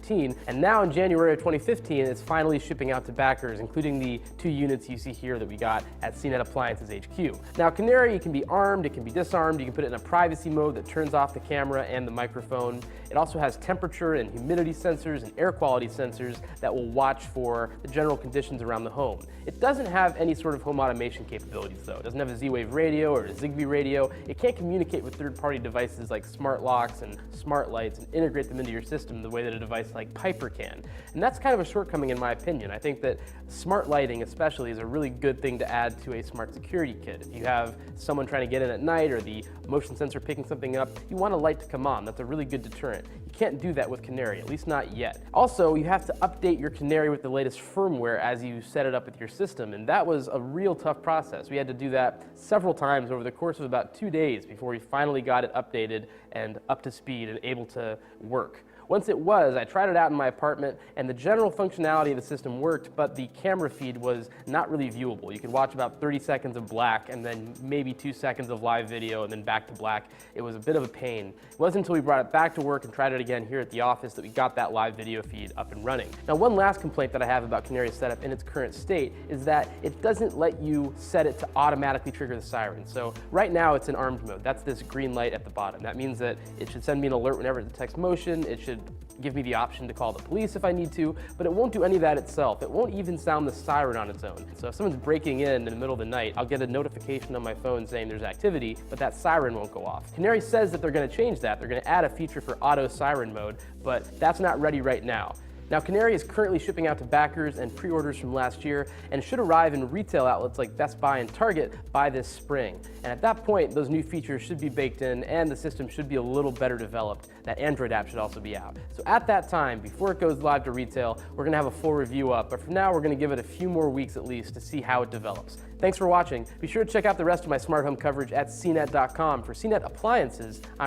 2014, and now in January of 2015, it's finally shipping out to backers, including the 2 units you see here that we got at CNET Appliances HQ. Now, Canary can be armed, it can be disarmed, you can put it in a privacy mode that turns off the camera and the microphone. It also has temperature and humidity sensors and air quality sensors that will watch for the general conditions around the home. It doesn't have any sort of home automation capabilities though. It doesn't have a Z-Wave radio or a Zigbee radio. It can't communicate with third-party devices like smart locks and smart lights and integrate them into your system the way that a device like Piper can. And that's kind of a shortcoming in my opinion. I think that smart lighting especially is a really good thing to add to a smart security kit. If you have someone trying to get in at night or the motion sensor picking something up, you want a light to come on. That's a really good deterrent. You can't do that with Canary, at least not yet. Also, you have to update your Canary with the latest firmware as you set it up with your system, and that was a real tough process. We had to do that several times over the course of about 2 days before we finally got it updated and up to speed and able to work. Once it was, I tried it out in my apartment, and the general functionality of the system worked, but the camera feed was not really viewable. You could watch about 30 seconds of black, and then maybe 2 seconds of live video, and then back to black. It was a bit of a pain. It wasn't until we brought it back to work and tried it again here at the office that we got that live video feed up and running. Now, one last complaint that I have about Canary's setup in its current state is that it doesn't let you set it to automatically trigger the siren. So right now it's in armed mode. That's this green light at the bottom. That means that it should send me an alert whenever it detects motion. It should give me the option to call the police if I need to, but it won't do any of that itself. It won't even sound the siren on its own. So if someone's breaking in the middle of the night, I'll get a notification on my phone saying there's activity, but that siren won't go off. Canary says that they're going to change that. They're going to add a feature for auto siren mode, but that's not ready right now. Now, Canary is currently shipping out to backers and pre-orders from last year and should arrive in retail outlets like Best Buy and Target by this spring. And at that point, those new features should be baked in and the system should be a little better developed. That Android app should also be out. So at that time, before it goes live to retail, we're going to have a full review up, but for now, we're going to give it a few more weeks at least to see how it develops. Thanks for watching. Be sure to check out the rest of my smart home coverage at cnet.com. For CNET Appliances, I'm